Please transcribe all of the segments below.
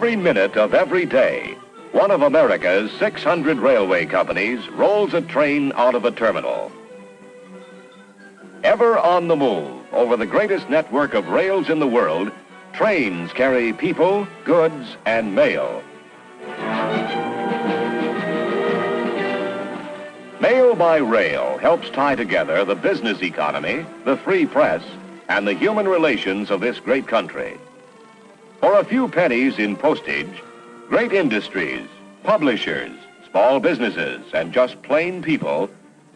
Every minute of every day, one of America's 600 railway companies rolls a train out of a terminal. Ever on the move over the greatest network of rails in the world, trains carry people, goods, and mail. Mail by rail helps tie together the business economy, the free press, and the human relations of this great country. For a few pennies in postage, great industries, publishers, small businesses, and just plain people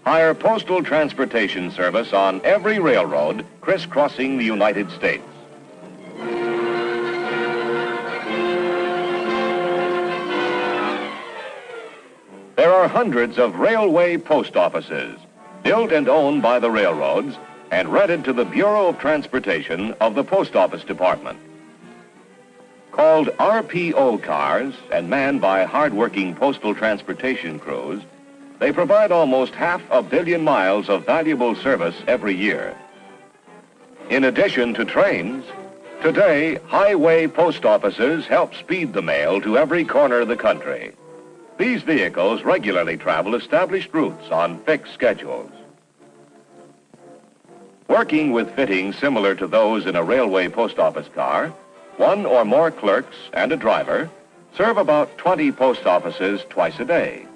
hire postal transportation service on every railroad crisscrossing the United States. There are hundreds of railway post offices, built and owned by the railroads and rented to the Bureau of Transportation of the Post Office Department. Called RPO cars and manned by hard-working postal transportation crews, they provide almost 500 million miles of valuable service every year. In addition to trains, today, highway post offices help speed the mail to every corner of the country. These vehicles regularly travel established routes on fixed schedules. Working with fittings similar to those in a railway post office car, one or more clerks and a driver serve about 20 post offices twice a day.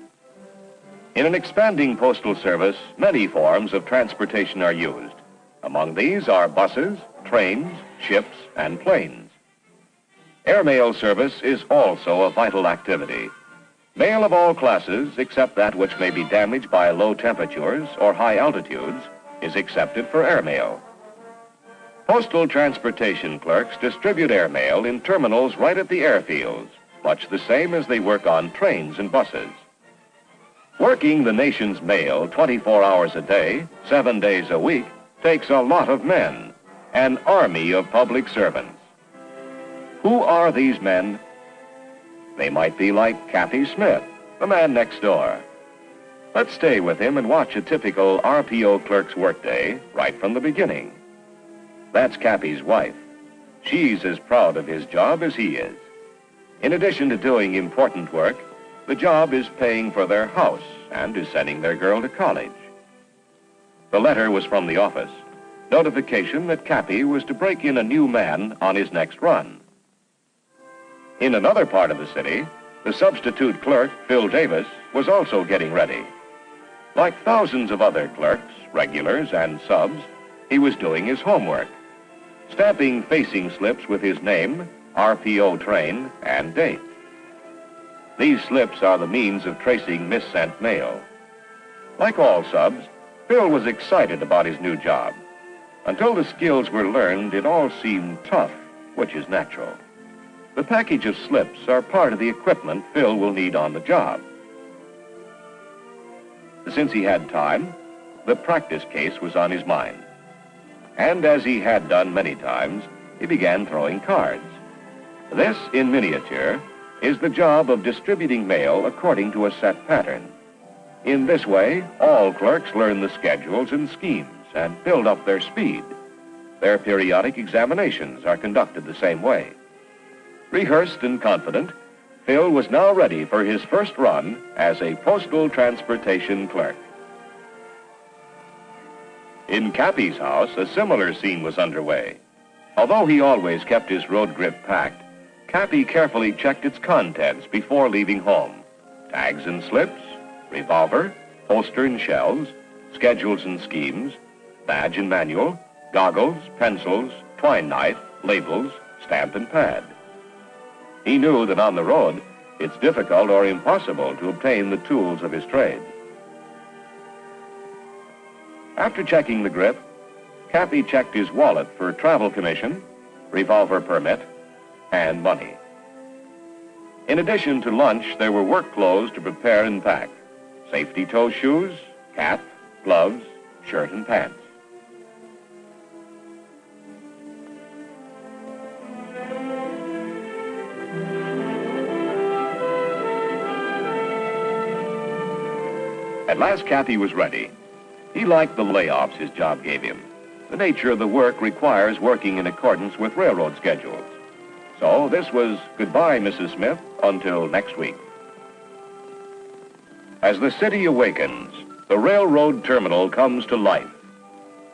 In an expanding postal service, many forms of transportation are used. Among these are buses, trains, ships, and planes. Airmail service is also a vital activity. Mail of all classes, except that which may be damaged by low temperatures or high altitudes, is accepted for airmail. Postal transportation clerks distribute airmail in terminals right at the airfields, much the same as they work on trains and buses. Working the nation's mail 24 hours a day, 7 days a week, takes a lot of men, an army of public servants. Who are these men? They might be like Kathy Smith, the man next door. Let's stay with him and watch a typical RPO clerk's workday right from the beginning. That's Cappy's wife. She's as proud of his job as he is. In addition to doing important work, the job is paying for their house and is sending their girl to college. The letter was from the office. Notification that Cappy was to break in a new man on his next run. In another part of the city, the substitute clerk, Phil Davis, was also getting ready. Like thousands of other clerks, regulars, and subs, he was doing his homework, stamping facing slips with his name, RPO train, and date. These slips are the means of tracing missent mail. Like all subs, Phil was excited about his new job. Until the skills were learned, it all seemed tough, which is natural. The package of slips are part of the equipment Phil will need on the job. Since he had time, the practice case was on his mind. And as he had done many times, he began throwing cards. This, in miniature, is the job of distributing mail according to a set pattern. In this way, all clerks learn the schedules and schemes and build up their speed. Their periodic examinations are conducted the same way. Rehearsed and confident, Phil was now ready for his first run as a postal transportation clerk. In Cappy's house, a similar scene was underway. Although he always kept his road grip packed, Cappy carefully checked its contents before leaving home. Tags and slips, revolver, holster and shells, schedules and schemes, badge and manual, goggles, pencils, twine knife, labels, stamp and pad. He knew that on the road, it's difficult or impossible to obtain the tools of his trade. After checking the grip, Cappy checked his wallet for travel commission, revolver permit, and money. In addition to lunch, there were work clothes to prepare and pack: safety toe shoes, cap, gloves, shirt and pants. At last, Cappy was ready. He liked the layoffs his job gave him. The nature of the work requires working in accordance with railroad schedules. So this was goodbye, Mrs. Smith, until next week. As the city awakens, the railroad terminal comes to life.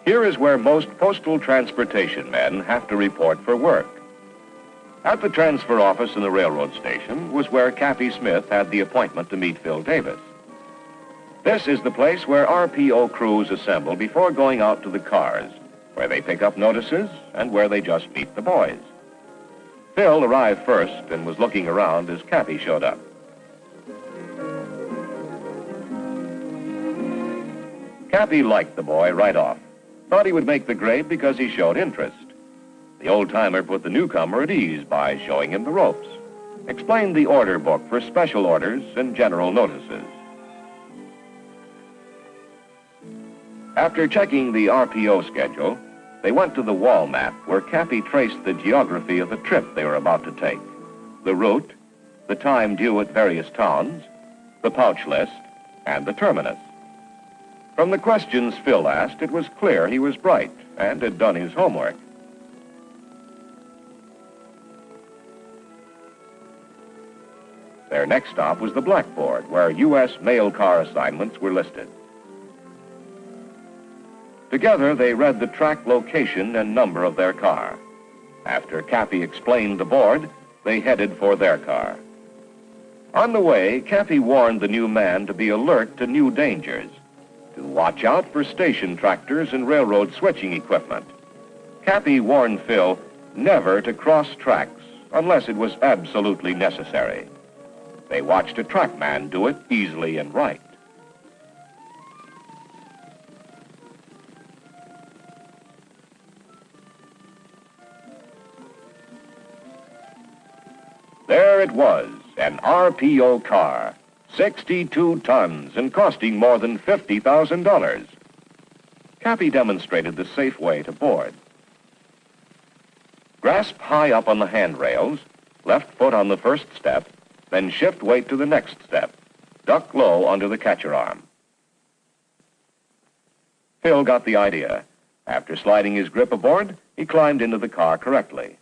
Here is where most postal transportation men have to report for work. At the transfer office in the railroad station was where Kathy Smith had the appointment to meet Phil Davis. This is the place where RPO crews assemble before going out to the cars, where they pick up notices and where they just meet the boys. Phil arrived first and was looking around as Kathy showed up. Kathy liked the boy right off. Thought he would make the grade because he showed interest. The old-timer put the newcomer at ease by showing him the ropes, explained the order book for special orders and general notices. After checking the RPO schedule, they went to the wall map where Kathy traced the geography of the trip they were about to take, the route, the time due at various towns, the pouch list, and the terminus. From the questions Phil asked, it was clear he was bright and had done his homework. Their next stop was the blackboard, where U.S. mail car assignments were listed. Together, they read the track location and number of their car. After Kathy explained the board, they headed for their car. On the way, Kathy warned the new man to be alert to new dangers, to watch out for station tractors and railroad switching equipment. Kathy warned Phil never to cross tracks unless it was absolutely necessary. They watched a trackman do it easily and right. There it was, an RPO car, 62 tons and costing more than $50,000. Kathy demonstrated the safe way to board. Grasp high up on the handrails, left foot on the first step, then shift weight to the next step. Duck low under the catcher arm. Phil got the idea. After sliding his grip aboard, he climbed into the car correctly.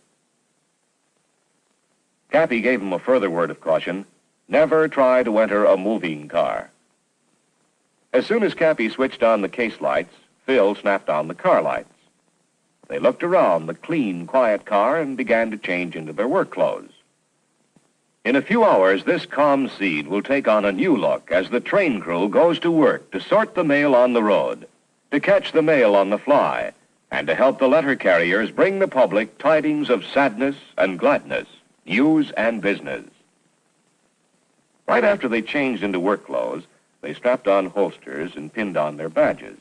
Kathy gave him a further word of caution: never try to enter a moving car. As soon as Kathy switched on the case lights, Phil snapped on the car lights. They looked around the clean, quiet car and began to change into their work clothes. In a few hours, this calm scene will take on a new look as the train crew goes to work to sort the mail on the road, to catch the mail on the fly, and to help the letter carriers bring the public tidings of sadness and gladness, news and business. Right after they changed into work clothes, they strapped on holsters and pinned on their badges.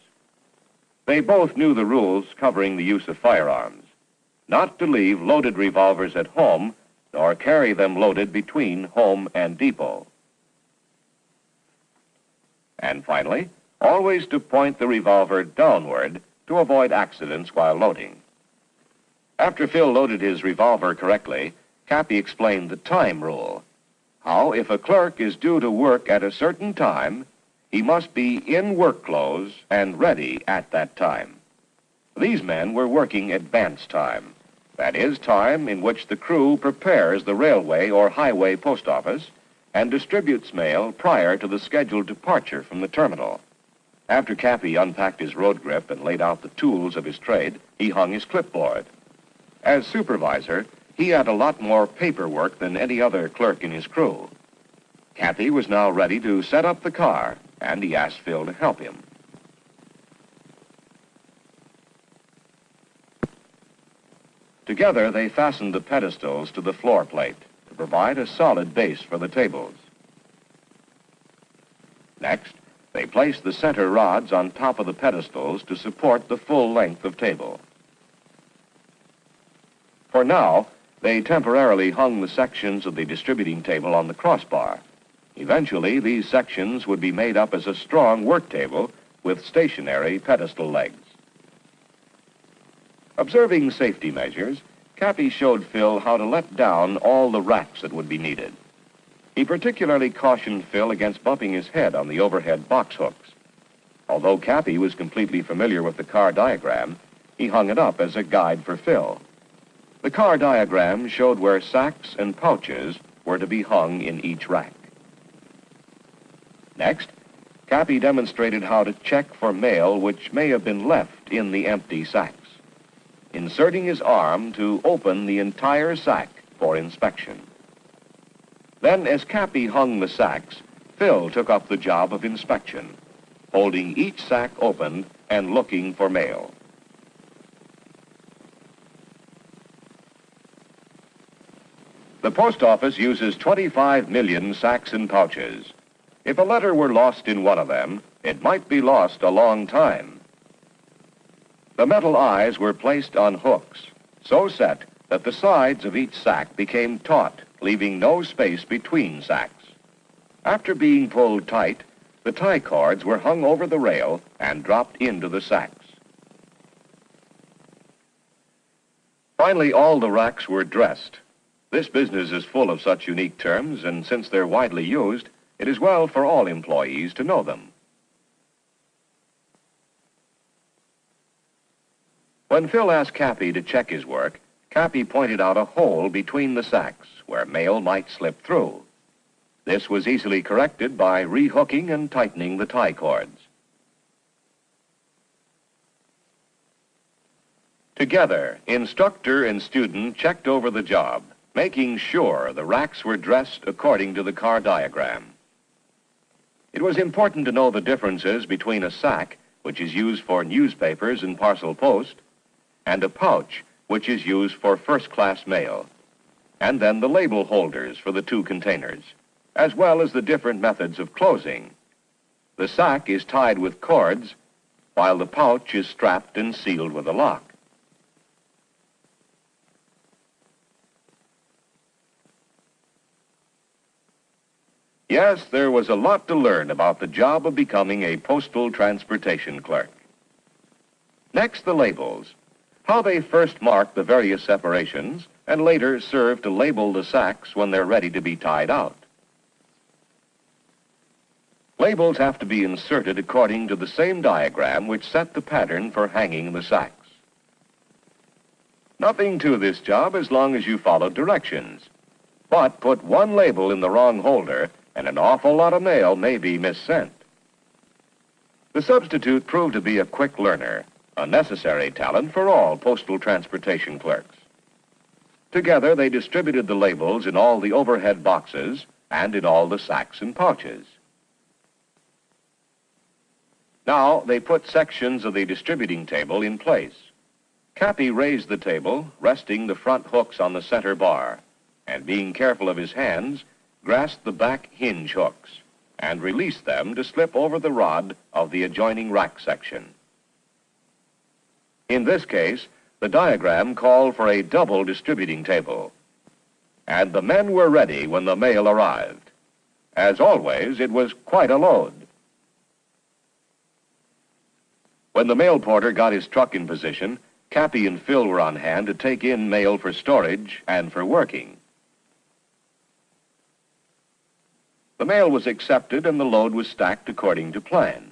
They both knew the rules covering the use of firearms: not to leave loaded revolvers at home, nor carry them loaded between home and depot. And finally, always to point the revolver downward to avoid accidents while loading. After Phil loaded his revolver correctly, Kathy explained the time rule. How, if a clerk is due to work at a certain time, he must be in work clothes and ready at that time. These men were working advance time. That is, time in which the crew prepares the railway or highway post office and distributes mail prior to the scheduled departure from the terminal. After Kathy unpacked his road grip and laid out the tools of his trade, he hung his clipboard. As supervisor, he had a lot more paperwork than any other clerk in his crew. Kathy was now ready to set up the car, and he asked Phil to help him. Together, they fastened the pedestals to the floor plate to provide a solid base for the tables. Next, they placed the center rods on top of the pedestals to support the full length of table. For now, they temporarily hung the sections of the distributing table on the crossbar. Eventually, these sections would be made up as a strong work table with stationary pedestal legs. Observing safety measures, Kathy showed Phil how to let down all the racks that would be needed. He particularly cautioned Phil against bumping his head on the overhead box hooks. Although Kathy was completely familiar with the car diagram, he hung it up as a guide for Phil. The car diagram showed where sacks and pouches were to be hung in each rack. Next, Cappy demonstrated how to check for mail which may have been left in the empty sacks, inserting his arm to open the entire sack for inspection. Then, as Cappy hung the sacks, Phil took up the job of inspection, holding each sack open and looking for mail. The post office uses 25 million sacks and pouches. If a letter were lost in one of them, it might be lost a long time. The metal eyes were placed on hooks, so set that the sides of each sack became taut, leaving no space between sacks. After being pulled tight, the tie cords were hung over the rail and dropped into the sacks. Finally, all the racks were dressed. This business is full of such unique terms, and since they're widely used, it is well for all employees to know them. When Phil asked Cappy to check his work, Cappy pointed out a hole between the sacks where mail might slip through. This was easily corrected by rehooking and tightening the tie cords. Together, instructor and student checked over the job, making sure the racks were dressed according to the car diagram. It was important to know the differences between a sack, which is used for newspapers and parcel post, and a pouch, which is used for first-class mail, and then the label holders for the two containers, as well as the different methods of closing. The sack is tied with cords, while the pouch is strapped and sealed with a lock. Yes, there was a lot to learn about the job of becoming a postal transportation clerk. Next, the labels. How they first mark the various separations and later serve to label the sacks when they're ready to be tied out. Labels have to be inserted according to the same diagram which set the pattern for hanging the sacks. Nothing to this job as long as you follow directions. But put one label in the wrong holder and an awful lot of mail may be missent. The substitute proved to be a quick learner, a necessary talent for all postal transportation clerks. Together, they distributed the labels in all the overhead boxes and in all the sacks and pouches. Now, they put sections of the distributing table in place. Cappy raised the table, resting the front hooks on the center bar, and being careful of his hands, grasped the back hinge hooks and released them to slip over the rod of the adjoining rack section. In this case, the diagram called for a double distributing table, and the men were ready when the mail arrived. As always, it was quite a load. When the mail porter got his truck in position, Cappy and Phil were on hand to take in mail for storage and for working. The mail was accepted and the load was stacked according to plan.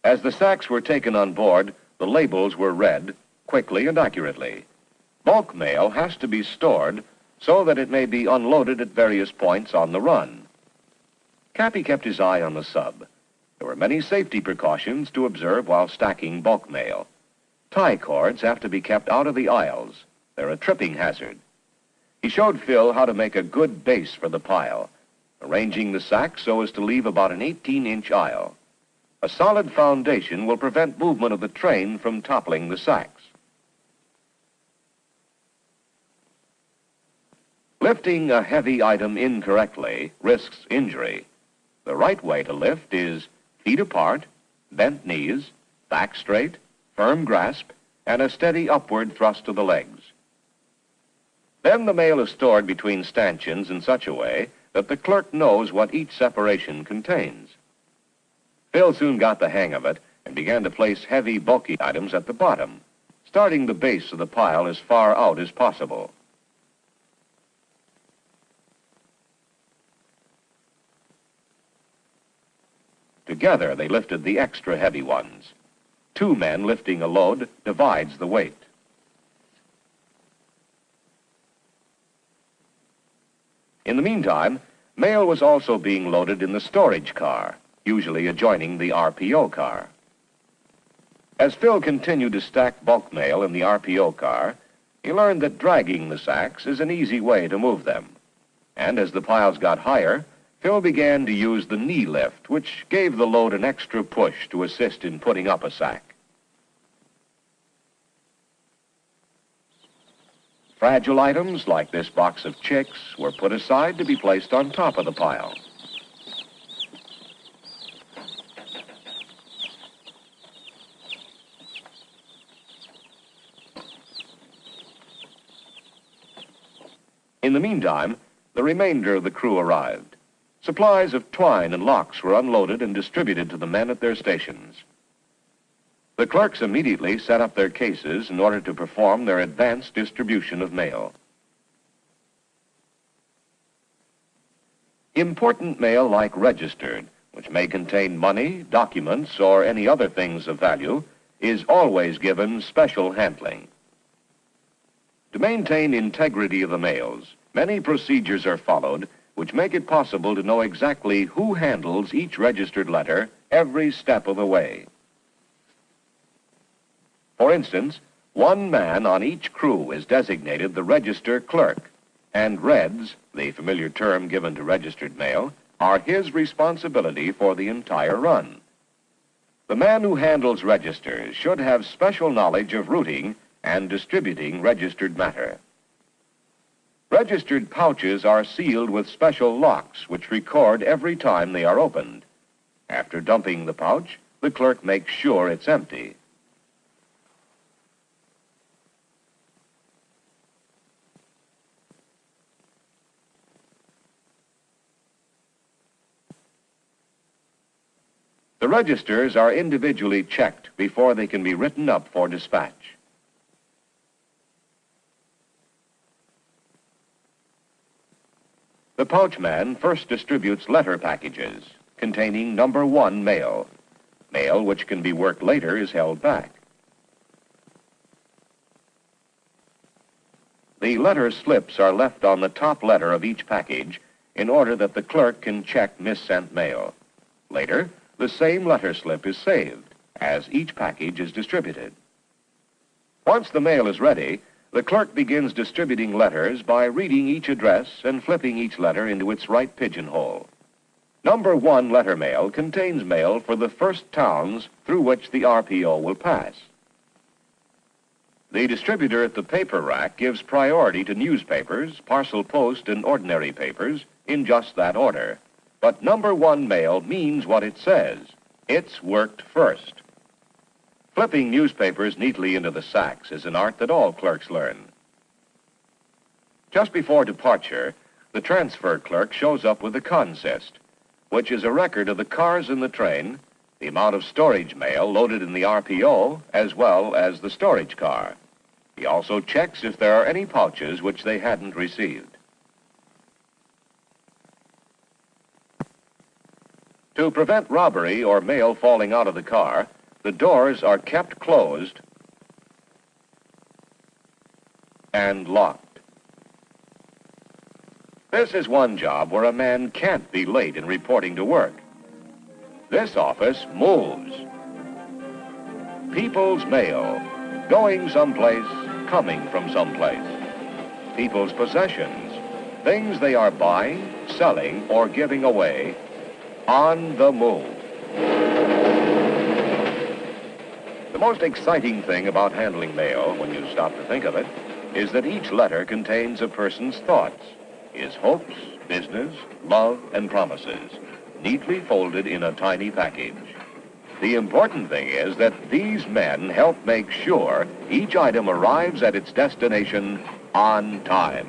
As the sacks were taken on board, the labels were read quickly and accurately. Bulk mail has to be stored so that it may be unloaded at various points on the run. Cappy kept his eye on the sub. There were many safety precautions to observe while stacking bulk mail. Tie cords have to be kept out of the aisles. They're a tripping hazard. He showed Phil how to make a good base for the pile, arranging the sacks so as to leave about an 18-inch aisle. A solid foundation will prevent movement of the train from toppling the sacks. Lifting a heavy item incorrectly risks injury. The right way to lift is feet apart, bent knees, back straight, firm grasp, and a steady upward thrust of the legs. Then the mail is stored between stanchions in such a way that the clerk knows what each separation contains. Phil soon got the hang of it and began to place heavy, bulky items at the bottom, starting the base of the pile as far out as possible. Together, they lifted the extra heavy ones. Two men lifting a load divides the weight. In the meantime, mail was also being loaded in the storage car, usually adjoining the RPO car. As Phil continued to stack bulk mail in the RPO car, he learned that dragging the sacks is an easy way to move them. And as the piles got higher, Phil began to use the knee lift, which gave the load an extra push to assist in putting up a sack. Fragile items like this box of chicks were put aside to be placed on top of the pile. In the meantime, the remainder of the crew arrived. Supplies of twine and locks were unloaded and distributed to the men at their stations. The clerks immediately set up their cases in order to perform their advanced distribution of mail. Important mail like registered, which may contain money, documents, or any other things of value, is always given special handling. To maintain integrity of the mails, many procedures are followed which make it possible to know exactly who handles each registered letter every step of the way. For instance, one man on each crew is designated the register clerk, and reads, the familiar term given to registered mail, are his responsibility for the entire run. The man who handles registers should have special knowledge of routing and distributing registered matter. Registered pouches are sealed with special locks which record every time they are opened. After dumping the pouch, the clerk makes sure it's empty. The registers are individually checked before they can be written up for dispatch. The pouchman first distributes letter packages containing number 1 mail. Mail which can be worked later is held back. The letter slips are left on the top letter of each package in order that the clerk can check missent mail. Later, the same letter slip is saved as each package is distributed. Once the mail is ready, the clerk begins distributing letters by reading each address and flipping each letter into its right pigeonhole. Number 1 letter mail contains mail for the first towns through which the RPO will pass. The distributor at the paper rack gives priority to newspapers, parcel post, and ordinary papers in just that order. But number 1 mail means what it says. It's worked first. Flipping newspapers neatly into the sacks is an art that all clerks learn. Just before departure, the transfer clerk shows up with the consist, which is a record of the cars in the train, the amount of storage mail loaded in the RPO, as well as the storage car. He also checks if there are any pouches which they hadn't received. To prevent robbery or mail falling out of the car, the doors are kept closed and locked. This is one job where a man can't be late in reporting to work. This office moves. People's mail, going someplace, coming from someplace. People's possessions, things they are buying, selling, or giving away, on the move. The most exciting thing about handling mail, when you stop to think of it, is that each letter contains a person's thoughts, his hopes, business, love, and promises, neatly folded in a tiny package. The important thing is that these men help make sure each item arrives at its destination on time.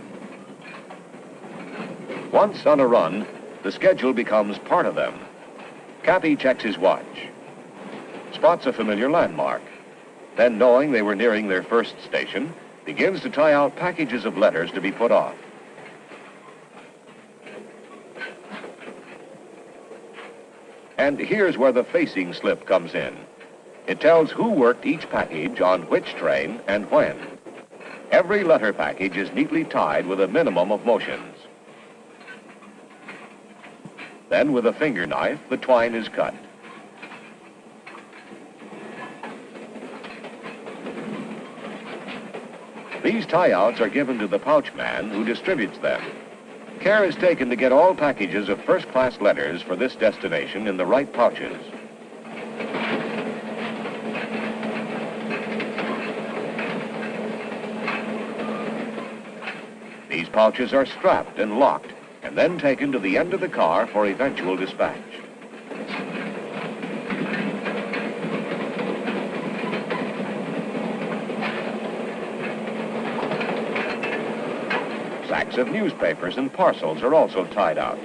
Once on a run, the schedule becomes part of them. Cappy checks his watch, spots a familiar landmark, then, knowing they were nearing their first station, begins to tie out packages of letters to be put off. And here's where the facing slip comes in. It tells who worked each package on which train and when. Every letter package is neatly tied with a minimum of motions. Then with a finger knife, the twine is cut. These tie-outs are given to the pouch man who distributes them. Care is taken to get all packages of first-class letters for this destination in the right pouches. These pouches are strapped and locked and then taken to the end of the car for eventual dispatch. Sacks of newspapers and parcels are also tied out.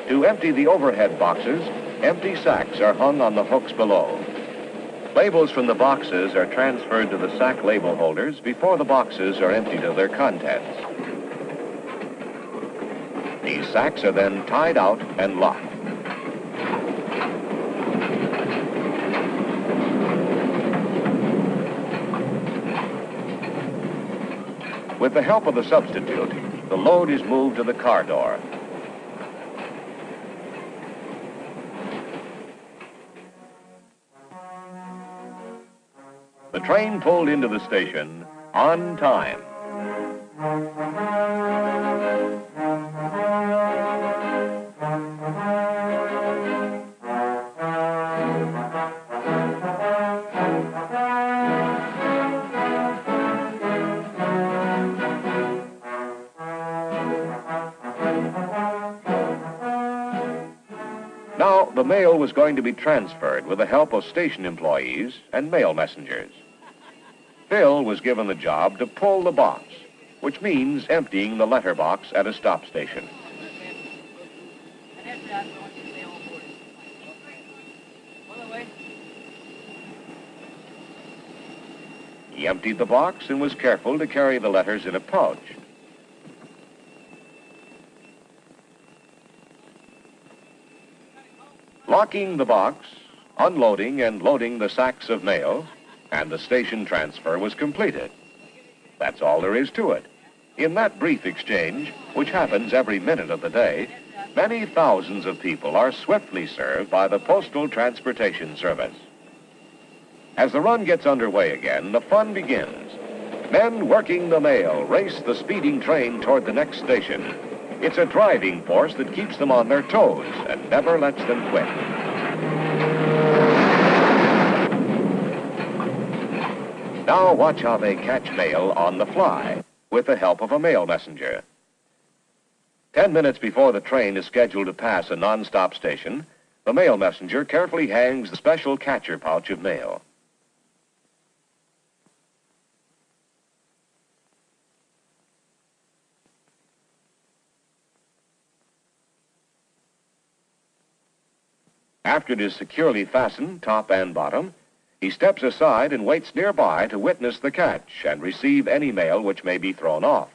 To empty the overhead boxes, empty sacks are hung on the hooks below. Labels from the boxes are transferred to the sack label holders before the boxes are emptied of their contents. These sacks are then tied out and locked. With the help of the substitute, the load is moved to the car door. The train pulled into the station on time. Now, the mail was going to be transferred with the help of station employees and mail messengers. Phil was given the job to pull the box, which means emptying the letterbox at a stop station. He emptied the box and was careful to carry the letters in a pouch. Locking the box, unloading and loading the sacks of mail, and the station transfer was completed. That's all there is to it. In that brief exchange, which happens every minute of the day, many thousands of people are swiftly served by the Postal Transportation Service. As the run gets underway again, the fun begins. Men working the mail race the speeding train toward the next station. It's a driving force that keeps them on their toes and never lets them quit. Now watch how they catch mail on the fly with the help of a mail messenger. 10 minutes before the train is scheduled to pass a non-stop station, the mail messenger carefully hangs the special catcher pouch of mail. After it is securely fastened, top and bottom, he steps aside and waits nearby to witness the catch and receive any mail which may be thrown off.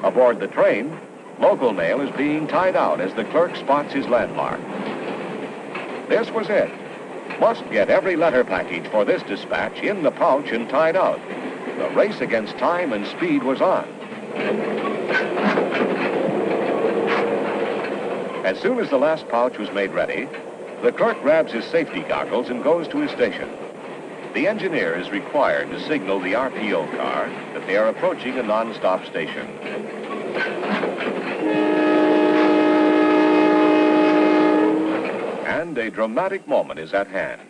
Aboard the train, local mail is being tied out as the clerk spots his landmark. This was it. Must get every letter package for this dispatch in the pouch and tied out. The race against time and speed was on. As soon as the last pouch was made ready, the clerk grabs his safety goggles and goes to his station. The engineer is required to signal the RPO car that they are approaching a non-stop station. And a dramatic moment is at hand.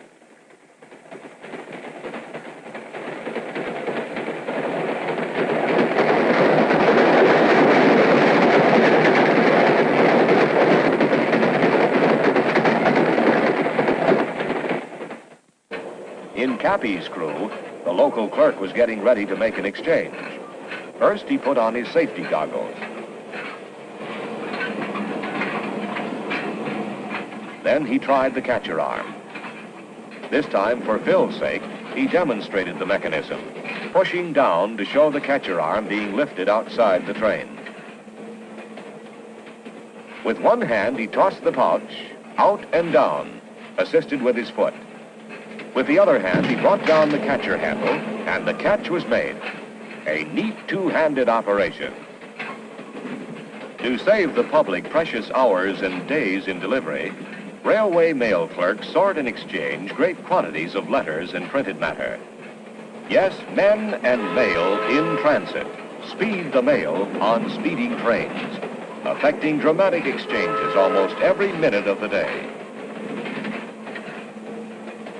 In Cappy's crew, the local clerk was getting ready to make an exchange. First, he put on his safety goggles. Then he tried the catcher arm. This time, for Phil's sake, he demonstrated the mechanism, pushing down to show the catcher arm being lifted outside the train. With one hand, he tossed the pouch out and down, assisted with his foot. With the other hand, he brought down the catcher handle, and the catch was made. A neat two-handed operation. To save the public precious hours and days in delivery, railway mail clerks sort and exchange great quantities of letters and printed matter. Yes, men and mail in transit speed the mail on speeding trains, affecting dramatic exchanges almost every minute of the day.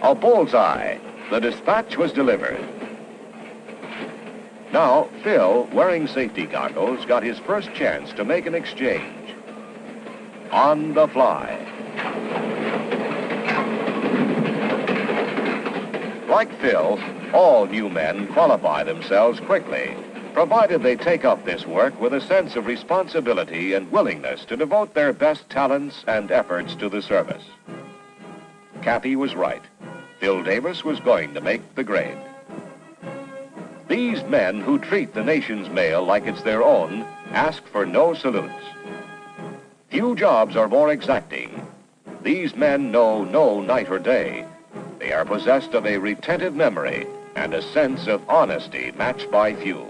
A bullseye. The dispatch was delivered. Now, Phil, wearing safety goggles, got his first chance to make an exchange. On the fly. Like Phil, all new men qualify themselves quickly, provided they take up this work with a sense of responsibility and willingness to devote their best talents and efforts to the service. Kathy was right. Phil Davis was going to make the grade. These men who treat the nation's mail like it's their own ask for no salutes. Few jobs are more exacting. These men know no night or day. They are possessed of a retentive memory and a sense of honesty matched by few.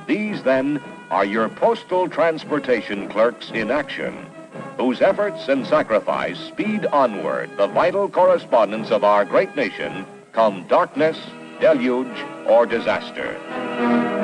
These, then, are your postal transportation clerks in action, whose efforts and sacrifice speed onward the vital correspondence of our great nation, come darkness, deluge, or disaster.